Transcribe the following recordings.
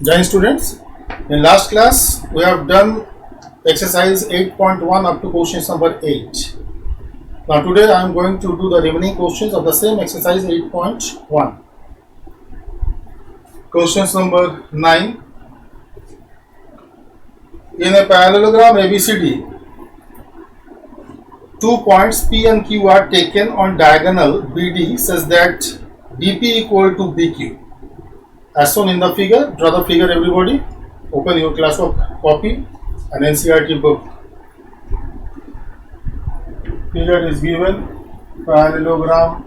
Join students. In last class, we have done exercise 8.1 up to questions number 8. Now today I am going to do the remaining questions of the same exercise 8.1. Questions number 9. In a parallelogram ABCD, 2 points P and Q are taken on diagonal BD such that DP equal to BQ. As shown in the figure, draw the figure everybody. Open your class copy and NCERT book. Figure is given, parallelogram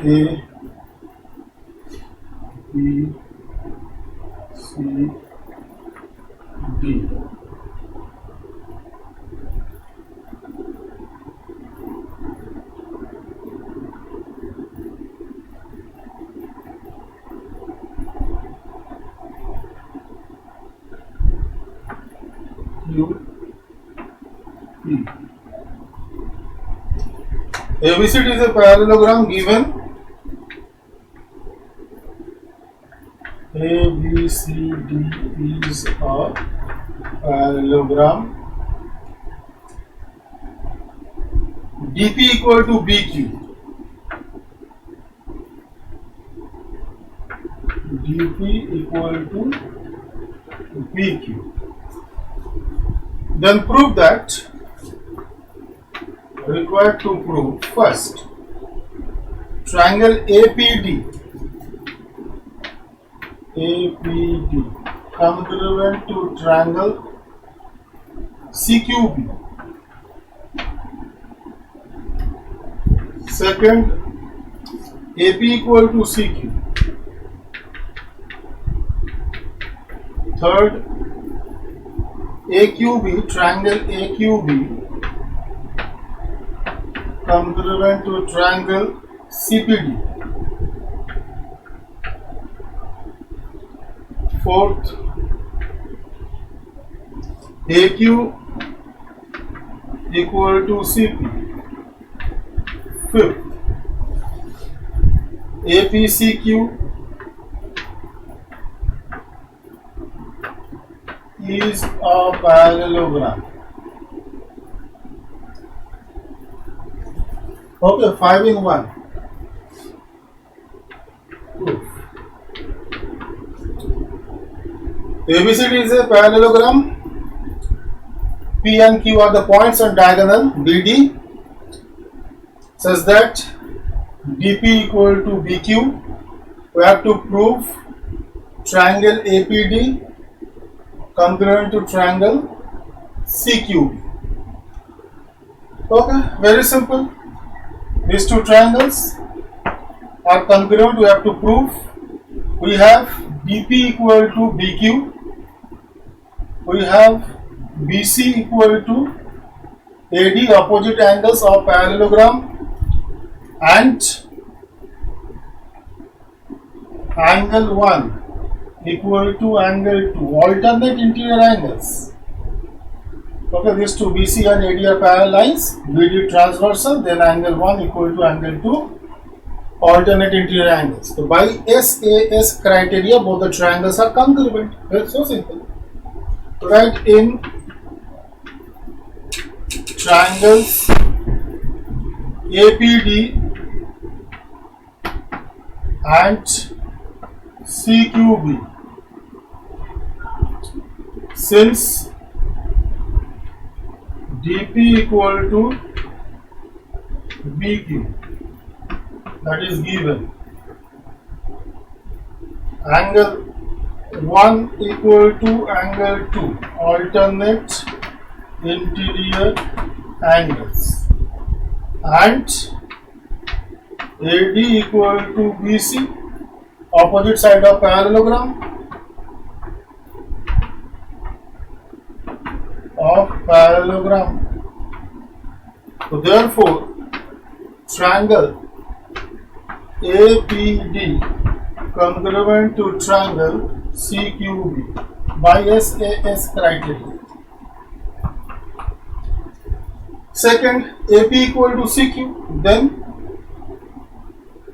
A, B, C, D. Q, P. ABCD is a parallelogram given ABCD is a parallelogram. DP equal to BQ. DP equal to BQ. Then prove that. Required to prove first triangle APD congruent to triangle CQB. Second, AP equal to CQ. Third, AQB, triangle AQB congruent to triangle CPD. Fourth, AQ equal to CP. Fifth, APCQ is a parallelogram. Okay, 5 in 1. Proof. ABCD is a parallelogram. P and Q are the points on diagonal BD such that DP equal to BQ. We have to prove triangle APD congruent to triangle CQB. Okay, very simple. These two triangles are congruent. We have to prove. We have DP equal to BQ. We have BC equal to AD, opposite angles of parallelogram, and angle 1 equal to angle 2, alternate interior angles. Okay, these two BC and AD are parallel lines, BD transversal, then angle 1 equal to angle 2, alternate interior angles. So by SAS criteria, both the triangles are congruent. It's so simple. Write in triangles APD and CQB. Since DP equal to BQ, that is given, angle 1 equal to angle 2, alternate interior angles, and AD equal to BC, opposite side of parallelogram So therefore, triangle APD congruent to triangle CQB by SAS criteria. Second, AP equal to CQ. Then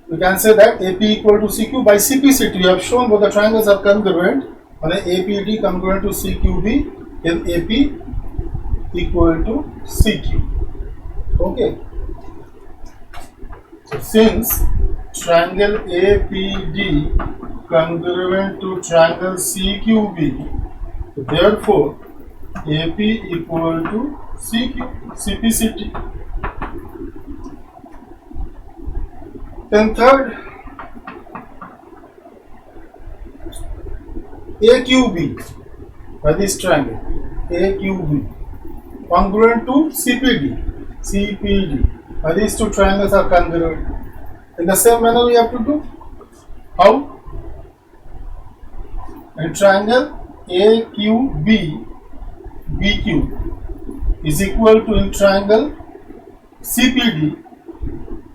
we can say that AP equal to CQ by CPCT. We have shown both the triangles are congruent and APD congruent to CQB, then AP equal to CQ. Okay. So since triangle APD congruent to triangle CQB, therefore AP equal to CQ, CPCT. Then third, AQB by this triangle, AQB congruent to CPD. These two triangles are congruent. In the same manner we have to do. How? In triangle AQB, BQ is equal to in triangle CPD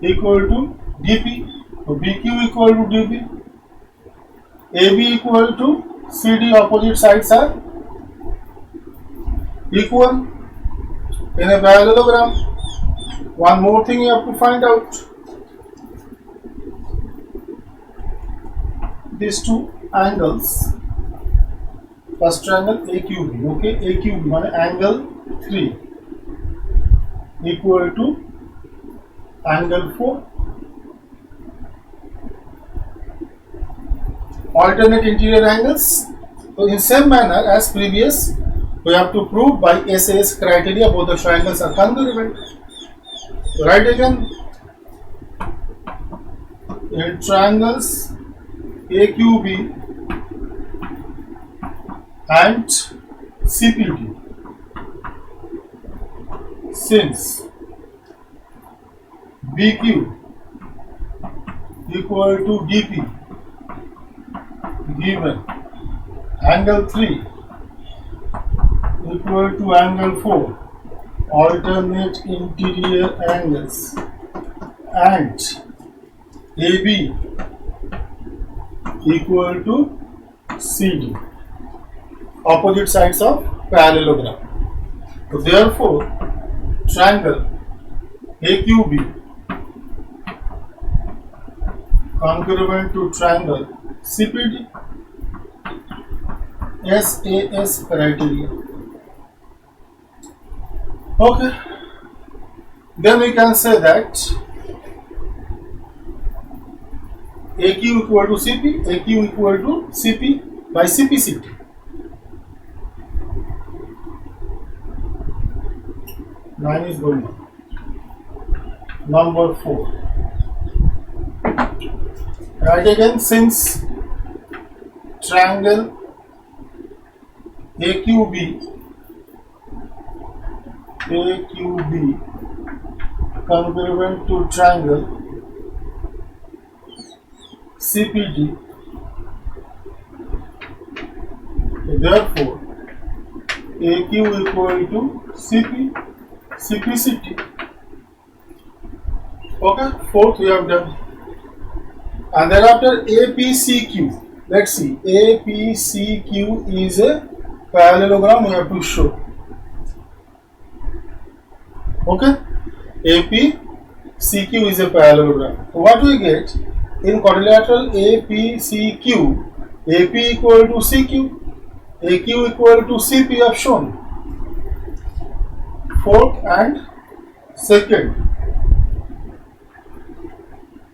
equal to DP. So BQ equal to DP. AB equal to CD, opposite sides are equal. In a parallelogram, one more thing you have to find out. These two angles. First triangle AQB, okay, AQB one angle 3 equal to angle 4. Alternate interior angles. So in same manner as previous, we have to prove by SAS criteria both the triangles are congruent. Write again. In triangles AQB and CPD, since BQ equal to DP given angle 3 equal to angle 4, alternate interior angles, and AB equal to CD, opposite sides of parallelogram. So therefore, triangle AQB congruent to triangle CPD, SAS criteria. Okay, then we can say that AQ equal to CP, AQ equal to CP by CPCT. Line is going on. Number 4. Right again, since triangle AQB congruent to triangle CPD, therefore AQ equal to CP, CPCT. Okay, fourth we have done. And thereafter APCQ. Let's see, APCQ is a parallelogram we have to show. Okay, APCQ is a parallelogram. So what we get in quadrilateral APCQ, AP equal to CQ, AQ equal to CP have shown. Fourth and second,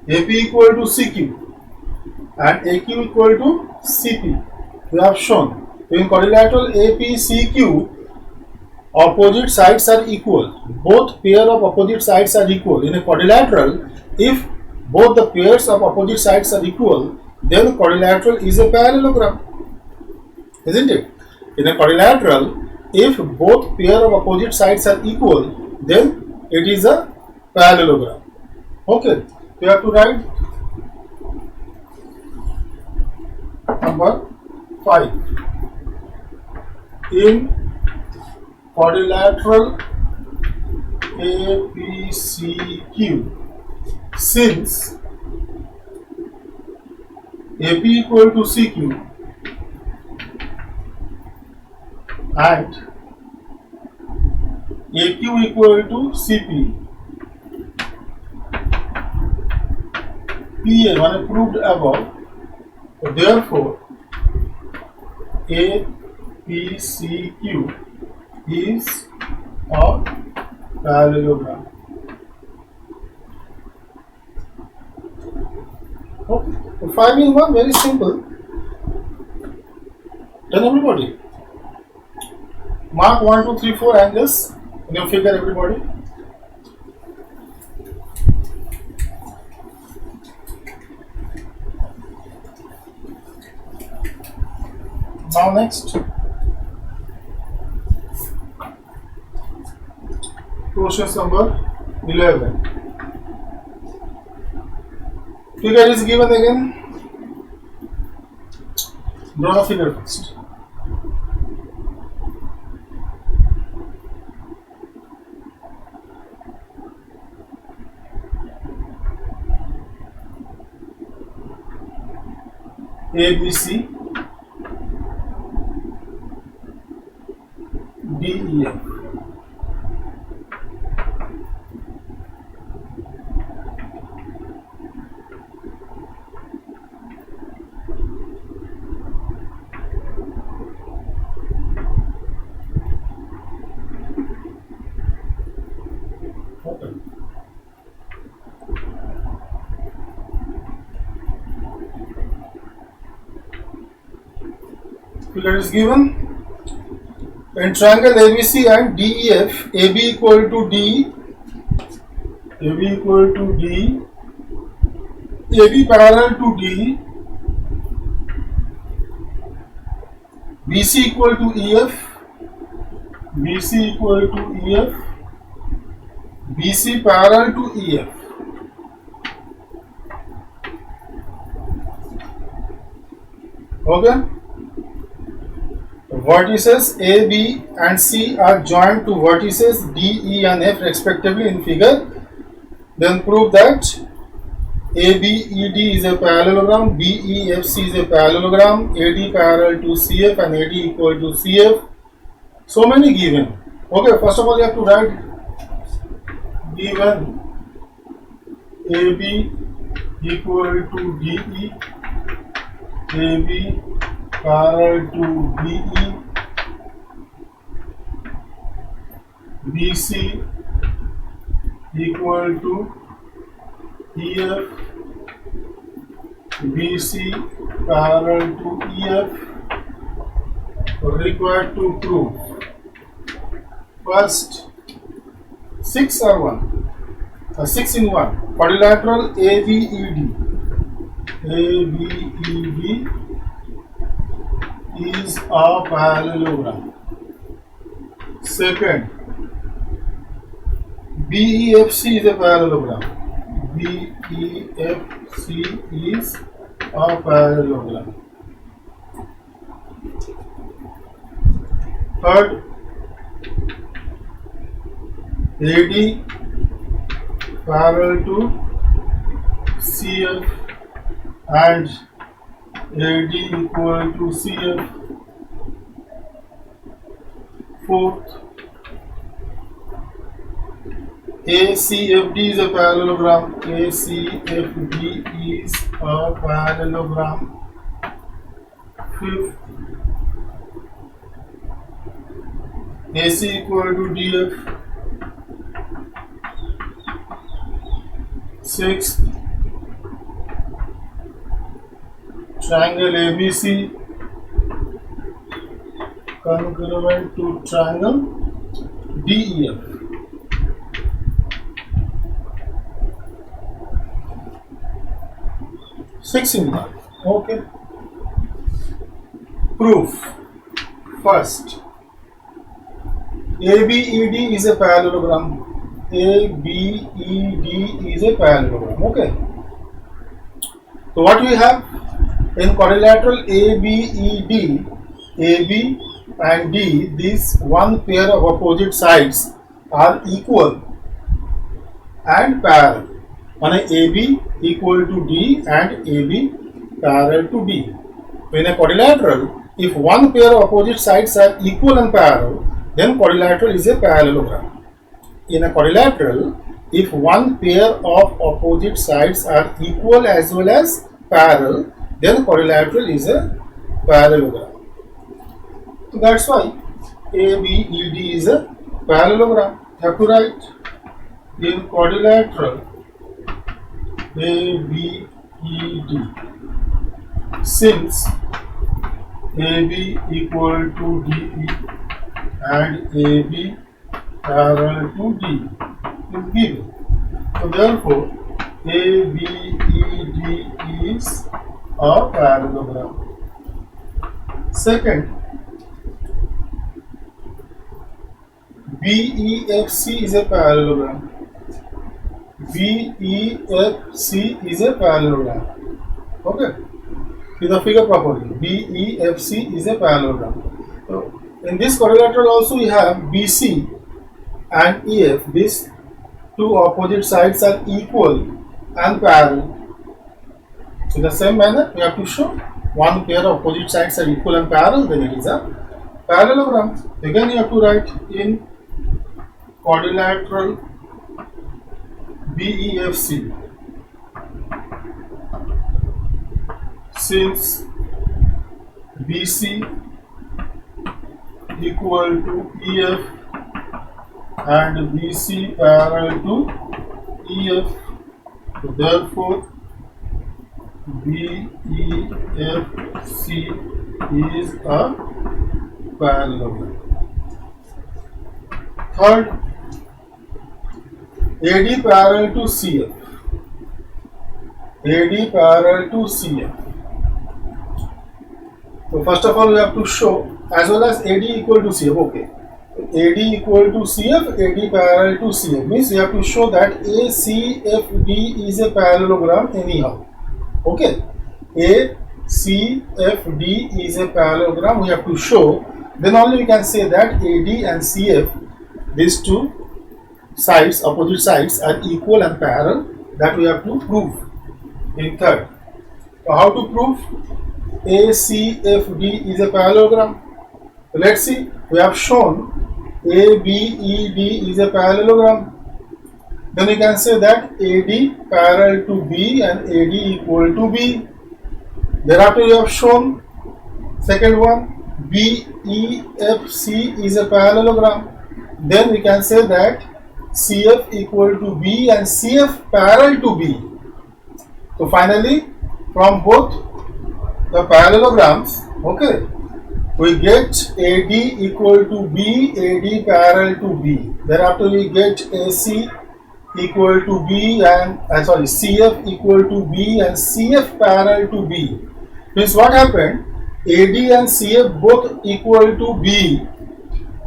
AP equal to CQ and AQ equal to CP we have shown. In quadrilateral APCQ, opposite sides are equal. Both pair of opposite sides are equal. In a quadrilateral, if both the pairs of opposite sides are equal, then quadrilateral is a parallelogram, isn't it? In a quadrilateral, if both pair of opposite sides are equal, then it is a parallelogram. Okay, you have to write number 5. In quadrilateral APCQ, since AP equal to CQ and AQ equal to CP, PA one proved above. So therefore APCQ is a parallelogram. Okay, so 5 in 1, very simple. Done everybody? Mark 1, 2, 3, 4 angles in your figure, everybody. Now next, question number 11. Figure is given again. Draw the figure first. ABC, DEF. Okay. Figure is given. In triangle ABC and DEF, AB equal to D, AB equal to D, AB parallel to D, BC equal to EF, BC equal to EF, BC parallel to EF. Okay. Vertices A, B and C are joined to vertices D, E and F respectively in figure. Then prove that ABED is a parallelogram, BEFC is a parallelogram, AD parallel to CF and AD equal to CF. So many given. Okay, first of all you have to write given AB equal to DE, AB parallel to BE, BC equal to EF, BC parallel to EF. Required to prove first 6 or 1, 6 in 1, quadrilateral ABED, ABED is a parallelogram. Second, BEFC is a parallelogram. BEFC is a parallelogram. Third, AD parallel to CF and AD equal to CF. Fourth, ACFD is a parallelogram. ACFD is a parallelogram. Fifth, AC equal to DF. Sixth, triangle ABC congruent to triangle DEF. Six in one. Okay. Proof. First, ABED is a parallelogram. ABED is a parallelogram. Okay. So what we have in quadrilateral ABED, AB and D, these one pair of opposite sides are equal and parallel. On a AB equal to D and AB parallel to D. So in a quadrilateral, if one pair of opposite sides are equal and parallel, then quadrilateral is a parallelogram. in a quadrilateral, if one pair of opposite sides are equal as well as parallel, then quadrilateral is a parallelogram. So that's why ABED is a parallelogram. You have to write in quadrilateral ABED, since AB equal to DE and AB parallel to D is given. So therefore, ABED is a parallelogram. Second, BEFC is a parallelogram. BEFC is a parallelogram. Okay. See the figure properly. BEFC is a parallelogram. So in this quadrilateral also we have BC and EF. These two opposite sides are equal and parallel. In the same manner, we have to show one pair of opposite sides are equal and parallel, then it is a parallelogram. Again, you have to write in quadrilateral BEFC, since BC equal to EF and BC parallel to EF, so therefore BEFC is a parallelogram. Third, AD parallel to CF. AD parallel to CF. So first of all, we have to show as well as AD equal to CF. Okay, AD equal to CF, AD parallel to CF means we have to show that ACFD is a parallelogram anyhow. Okay, ACFD is a parallelogram we have to show, then only we can say that AD and CF, these two sides, opposite sides are equal and parallel, that we have to prove in third. So how to prove ACFD is a parallelogram? So let's see, we have shown ABED is a parallelogram. Then we can say that AD parallel to B and AD equal to B. Thereafter we have shown second one, BEFC is a parallelogram. Then we can say that CF equal to B and CF parallel to B. So finally, from both the parallelograms, okay, we get AD equal to B, AD parallel to B. Thereafter we get AC equal to B and CF equal to B and CF parallel to B. Means what happened? AD and CF both equal to B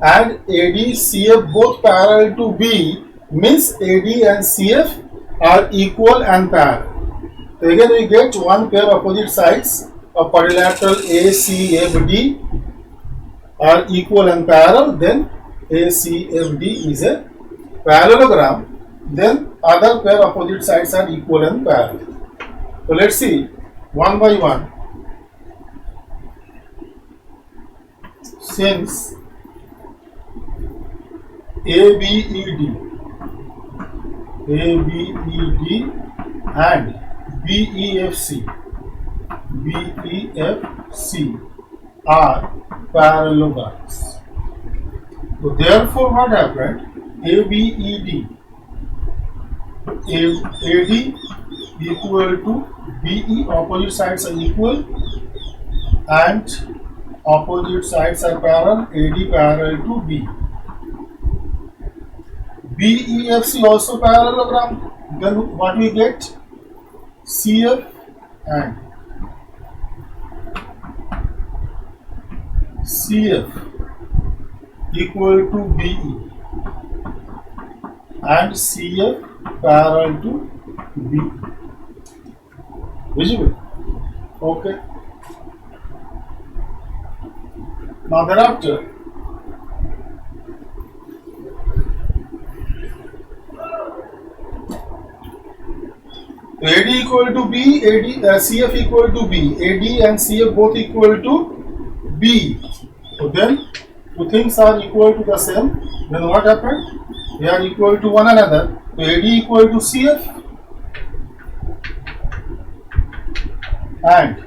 and AD CF both parallel to B means AD and CF are equal and parallel. So again we get one pair of opposite sides of quadrilateral ACFD are equal and parallel, then ACFD is a parallelogram, then other pair of opposite sides are equal and parallel. So let's see one by one. Since ABED and BEFC are parallelograms. So therefore what happened? ABED, AD equal to BE, opposite sides are equal and opposite sides are parallel, AD parallel to B. BEFC also parallelogram, then what we get? CF and CF equal to BE and CF parallel to B. Visible? Okay. Now thereafter, AD equal to B, CF equal to B, AD and CF both equal to B. So then two things are equal to the same. Then what happened? They are equal to one another. So AD equal to CF and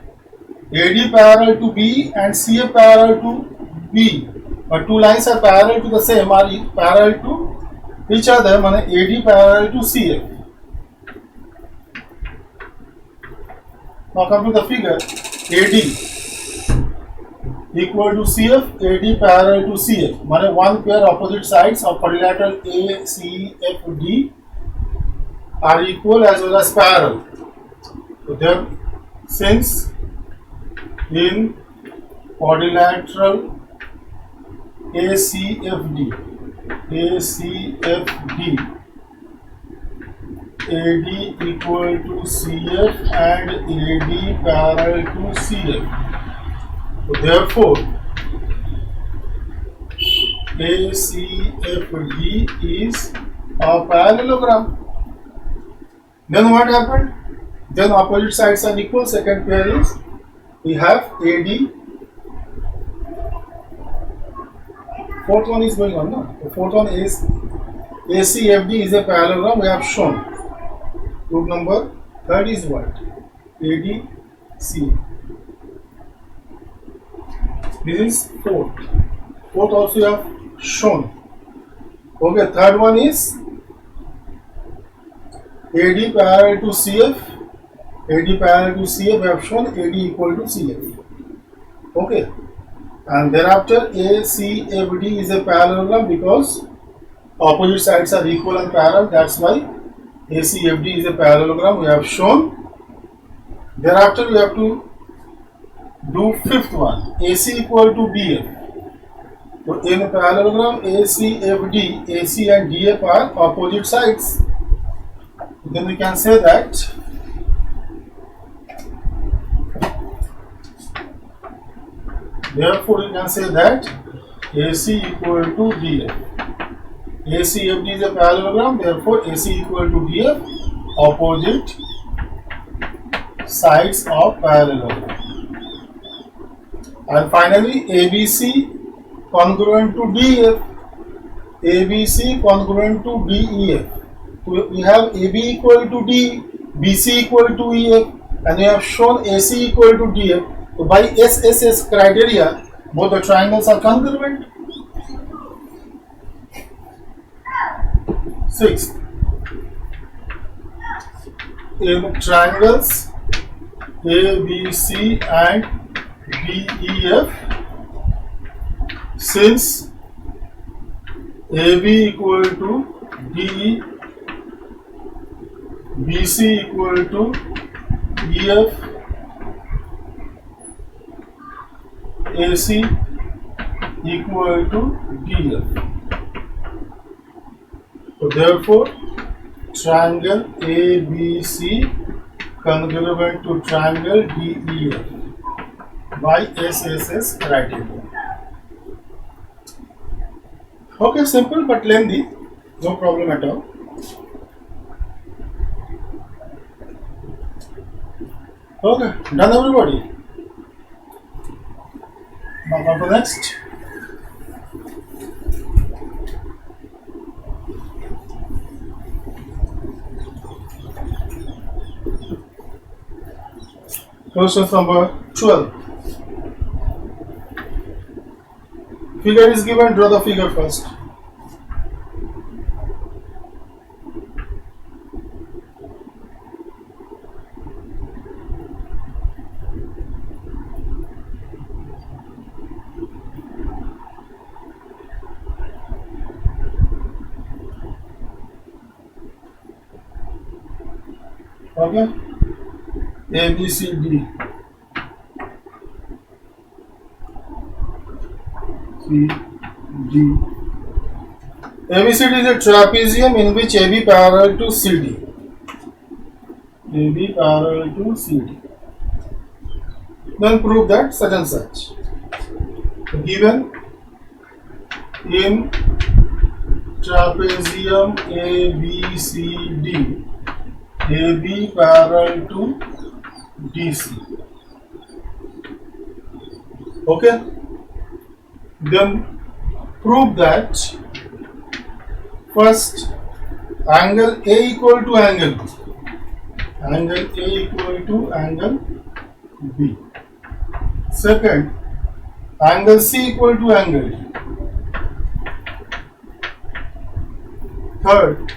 AD parallel to B and CF parallel to B. But two lines are parallel to the same, are parallel to each other, means AD parallel to CF. Now come to the figure. AD equal to CF, AD parallel to CF. means one pair opposite sides of quadrilateral ACFD are equal as well as parallel. So there, since in quadrilateral ACFD AD equal to CF and AD parallel to CF. So therefore, ACFD is a parallelogram. Then what happened? Then opposite sides are equal. Second pair is we have AD. Fourth one is going on, no? The fourth one is ACFD is a parallelogram. We have shown. Proof number third is what? ADC. This is fourth. Fourth also you have shown. Okay, third one is AD parallel to CF. AD parallel to CF we have shown AD equal to CF. Okay. And thereafter ACFD is a parallelogram because opposite sides are equal and parallel. That's why ACFD is a parallelogram we have shown. Thereafter we have to do fifth one, AC equal to DF. So in parallelogram ACFD, AC and DF are opposite sides. Then we can say that therefore you can say that AC equal to DF. ACFD is a parallelogram, therefore AC equal to DF, opposite sides of parallelogram. And finally ABC congruent to DF. ABC congruent to DEF. So we have AB equal to D, BC equal to EF, and we have shown AC equal to DF. So by SSS criteria, both the triangles are congruent. Sixth, in triangles ABC and DEF, since AB equal to DE, BC equal to EF, AC equal to DF. So therefore, triangle ABC congruent to triangle DEF by SSS criteria. Okay, simple but lengthy, no problem at all. Okay, done everybody. Now come to next. Question number 12. Figure is given, draw the figure first. Okay, A, B, C, D. C, D. ABCD is a trapezium in which AB parallel to CD. AB parallel to CD. Then prove that such and such. Given in trapezium ABCD, AB parallel to DC. Okay. Then prove that First, angle A equal to angle B. Angle A equal to angle B. Second, angle C equal to angle D. Third,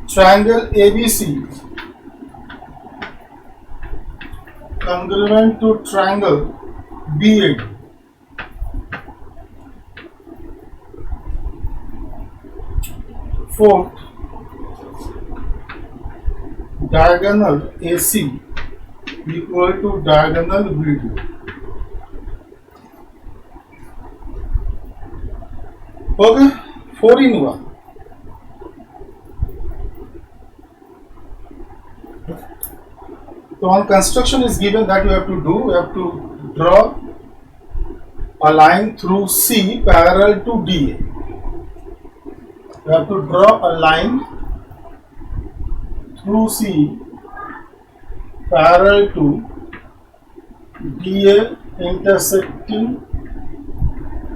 triangle ABC congruent to triangle BAD. Fourth, diagonal AC equal to diagonal BD. Okay, 4 in 1. So on construction is given that you have to do, you have to draw a line through C parallel to DA. You have to draw a line through C parallel to DA intersecting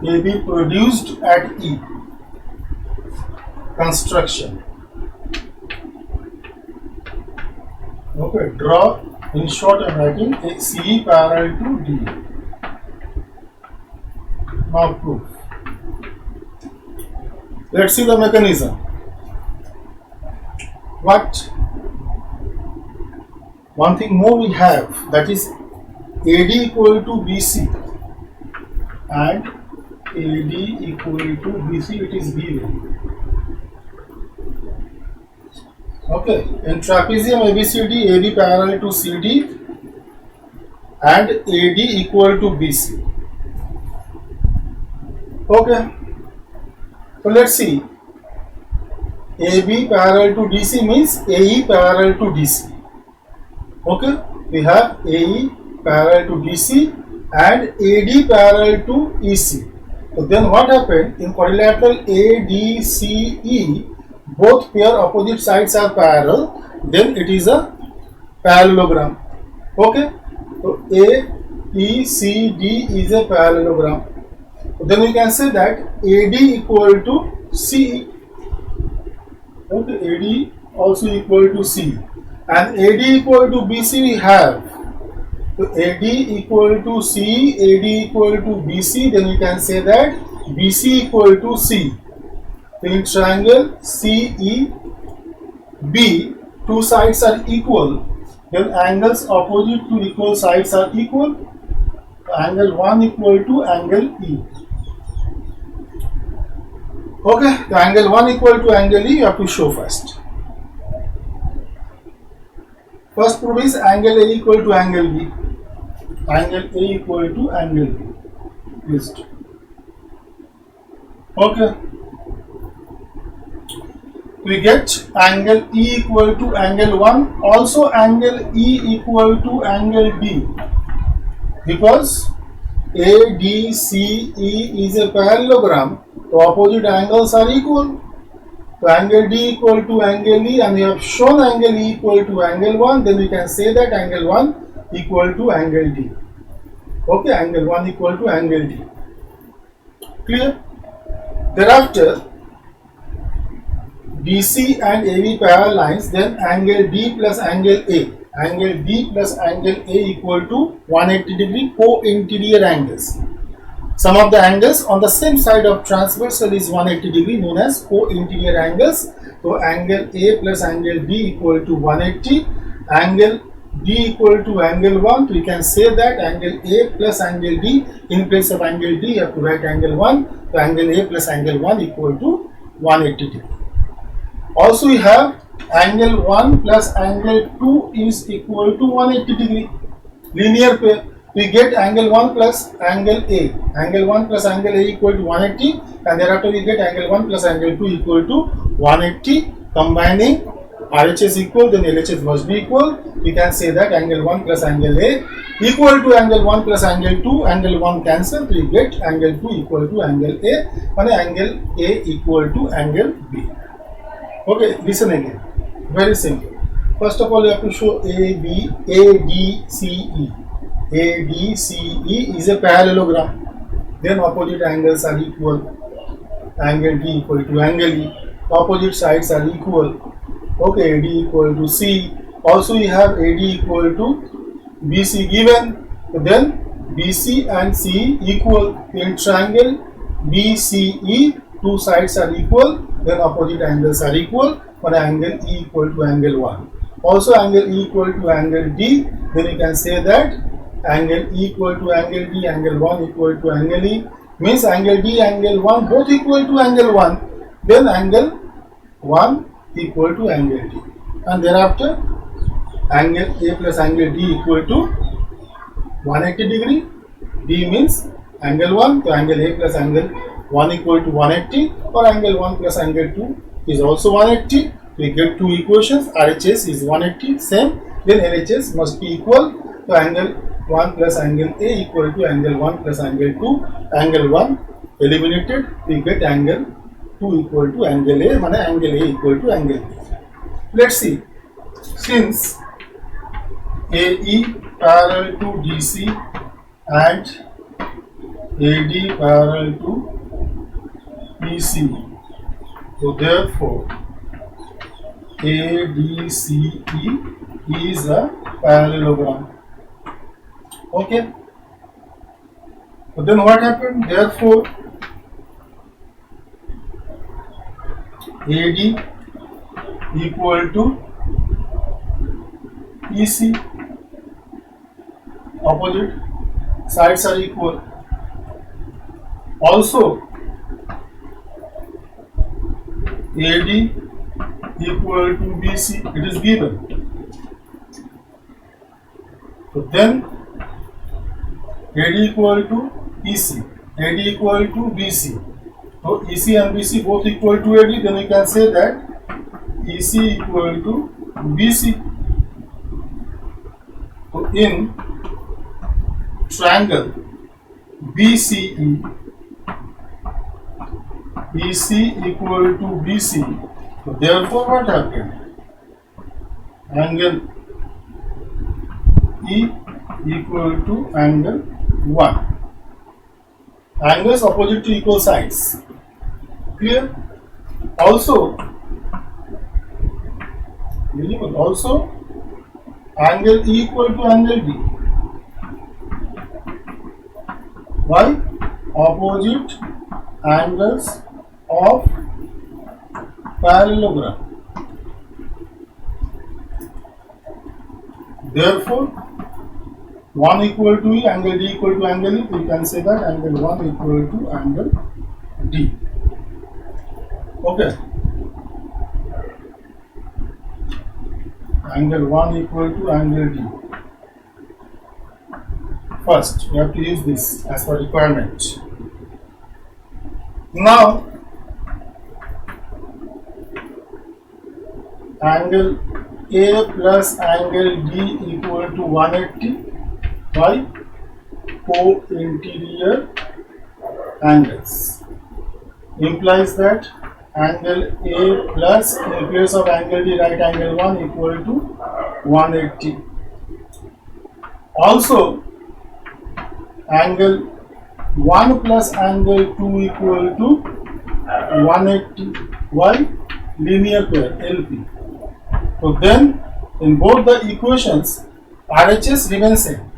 AB produced at E. Construction. Okay, draw, in short I am writing a C parallel to DA. Now proof. Let's see the mechanism. What? One thing more we have, that is AD equal to BC and AD equal to BC, it is B value. Okay, in trapezium ABCD, AB parallel to CD and AD equal to BC. Okay, so let's see. AB parallel to DC means AE parallel to DC. Okay, we have AE parallel to DC and AD parallel to EC. So then what happened in quadrilateral ADCE? Both pair opposite sides are parallel, then it is a parallelogram. Okay, so AECD is a parallelogram. So then we can say that AD equal to CE. Okay, AD also equal to C, and AD equal to BC we have. So AD equal to C, AD equal to BC, then we can say that BC equal to C. In triangle CEB, two sides are equal, then angles opposite to equal sides are equal. Angle 1 equal to angle E. Okay, the angle 1 equal to angle E you have to show first. First proof is angle A equal to angle B. Angle A equal to angle B. List. Okay. We get angle E equal to angle 1, also angle E equal to angle B, because ADCE is a parallelogram, so opposite angles are equal. So angle D equal to angle E, and we have shown angle E equal to angle 1, then we can say that angle 1 equal to angle D. Okay, angle 1 equal to angle D. Clear? Thereafter, DC and AB parallel lines, then angle D plus angle A. Angle D plus angle A equal to 180 degree co-interior angles. Sum of the angles on the same side of transversal is 180 degree, known as co-interior angles. So angle A plus angle D equal to 180. Angle D equal to angle 1. So we can say that angle A plus angle D, in place of angle D you have to write angle 1. So angle A plus angle 1 equal to 180 degree. Also we have angle 1 plus angle 2 is equal to 180 degree. Linear pair. We get angle 1 plus angle A. Angle 1 plus angle A equal to 180, and thereafter we get angle 1 plus angle 2 equal to 180. Combining RHS equal, then LHS must be equal. We can say that angle 1 plus angle A equal to angle 1 plus angle 2. Angle 1 cancel, we get angle 2 equal to angle A, and angle A equal to angle B. Okay, listen again. Very simple. First of all, you have to show ADCE. ADCE is a parallelogram. Then opposite angles are equal. angle D equal to angle E. Opposite sides are equal. Okay, AD equal to C. Also you have AD equal to BC given. Then BC and C equal. In triangle BCE, two sides are equal, then opposite angles are equal, for angle E equal to angle 1. Also angle E equal to angle D, then you can say that angle E equal to angle D, angle 1 equal to angle E, means angle D, angle 1 both equal to angle 1, then angle 1 equal to angle D. And thereafter angle A plus angle D equal to 180 degree. D means angle 1, so angle A plus angle 1 equal to 180, or angle 1 plus angle 2 is also 180. We get two equations. RHS is 180, same. Then LHS must be equal. So angle 1 plus angle A equal to angle 1 plus angle 2. Angle 1 eliminated. We get angle 2 equal to angle A. Means angle A equal to angle B. Let's see. Since AE parallel to DC and AD parallel to BC, so therefore ADCE is a parallelogram. Okay. So then what happened? Therefore AD equal to EC, opposite sides are equal. Also AD equal to BC, it is given. So then AD equal to EC, AD equal to BC. So EC and BC both equal to AD, then you can say that EC equal to BC. So in triangle BCE, EC equal to BC. So therefore what happened? Angle E equal to angle 1. Angles opposite to equal sides. Clear? Also angle E equal to angle D. Why? Opposite angles of parallelogram. Therefore 1 equal to E, angle D equal to angle E, we can say that angle 1 equal to angle D. Okay. Angle 1 equal to angle D. First, we have to use this as per requirement. Now, angle A plus angle D equal to 180 by co-interior angles. Implies that angle A plus, in place of angle D, right angle 1 equal to 180. Also, angle 1 plus angle 2 equal to 180. Why? Linear pair, LP. So then, in both the equations, RHS remains same.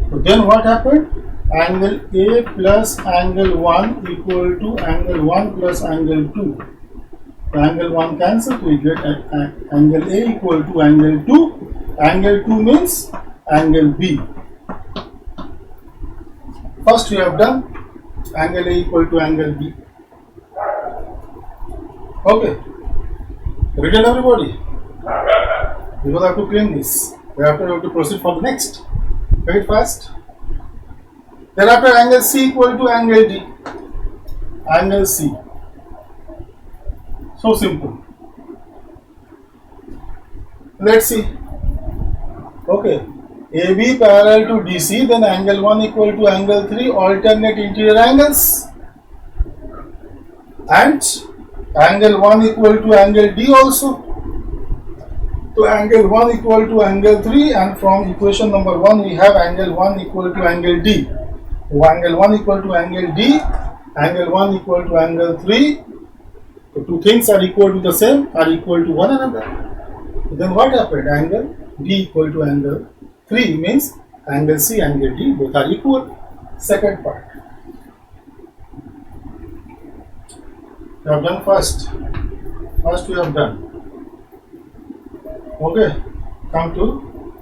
So then what happened? Angle A plus angle 1 equal to angle 1 plus angle 2. So angle 1 cancel, we get angle A equal to angle 2. Angle 2 means angle B. First we have done angle A equal to angle B. Okay. Written everybody? Because I have to clean this. Thereafter we have to proceed for the next. Very fast. Thereafter angle C equal to angle D. Angle C. So simple. Let's see. Okay. AB parallel to DC, then angle 1 equal to angle 3, alternate interior angles. And angle 1 equal to angle D also. So angle 1 equal to angle 3, and from equation number 1 we have angle 1 equal to angle D. So angle 1 equal to angle D, angle 1 equal to angle 3, So two things are equal to the same, are equal to one another. So then what happened? Angle D equal to angle 3 means angle C, angle D both are equal. Second part. We have done first. First we have done. Okay. Come to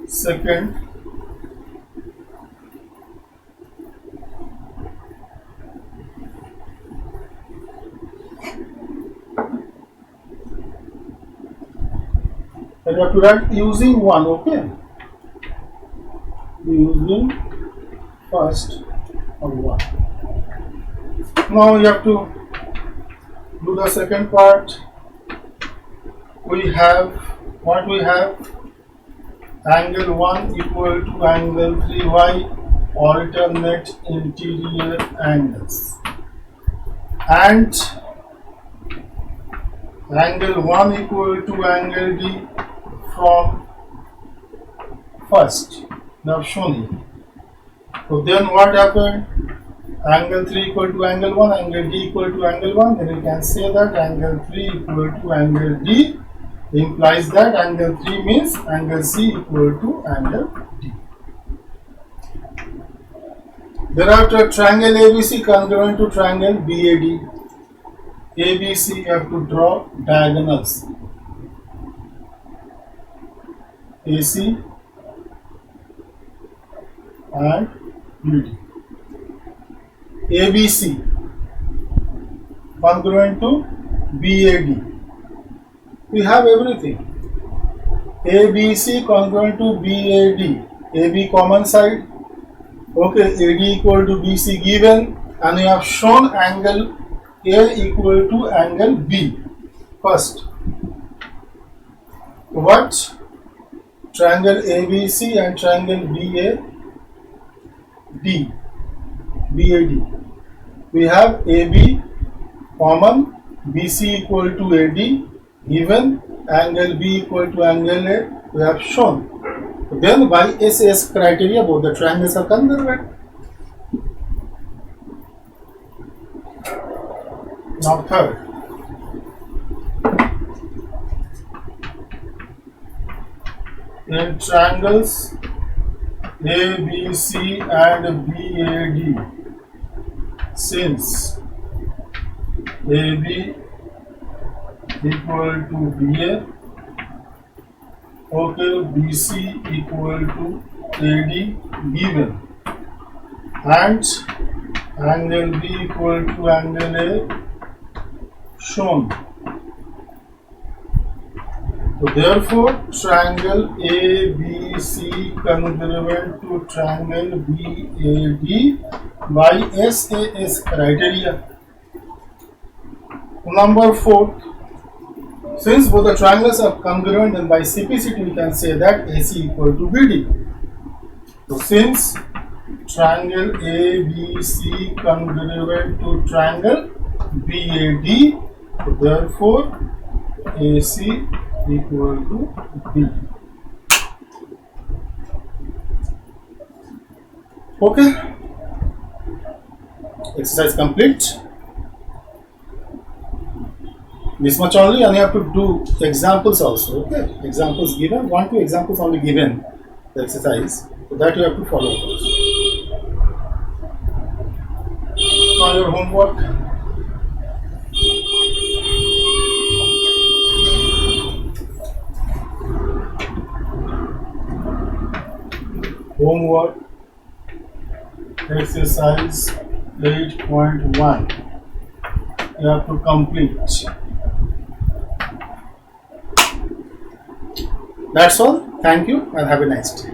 second. And you have to write using 1, okay? Using first of 1. Now you have to do the second part. We have what we have, angle 1 equal to angle 3y, alternate interior angles, and angle 1 equal to angle D from first. Now shown here. So then what happened? Angle 3 equal to angle 1, angle D equal to angle 1, then we can say that angle 3 equal to angle D implies that angle 3 means angle C equal to angle D. Thereafter, triangle ABC congruent to triangle BAD. ABC you have to draw diagonals. AC and BD. ABC congruent to BAD. We have everything. ABC congruent to BAD. AB common side. Okay, AD equal to BC given, and we have shown angle A equal to angle B. First, what? Triangle ABC and triangle BAD. We have AB common, BC equal to AD, given, angle B equal to angle A, we have shown. Then by SAS criteria both the triangles are congruent. Now third. In triangles ABC and BAD, since AB equal to BA, okay, BC equal to AD given, and angle B equal to angle A shown. So therefore, triangle ABC congruent to triangle BAD by SAS criteria. Number 4. Since both the triangles are congruent, then by CPCT we can say that AC equal to BD. So since triangle ABC congruent to triangle BAD, so therefore AC equal to B. Okay, exercise complete. This much only, and you have to do examples also. Okay, examples given, 1-2 examples only given the exercise, so that you have to follow. On your homework, exercise 8.1, you have to complete. That's all. Thank you and have a nice day.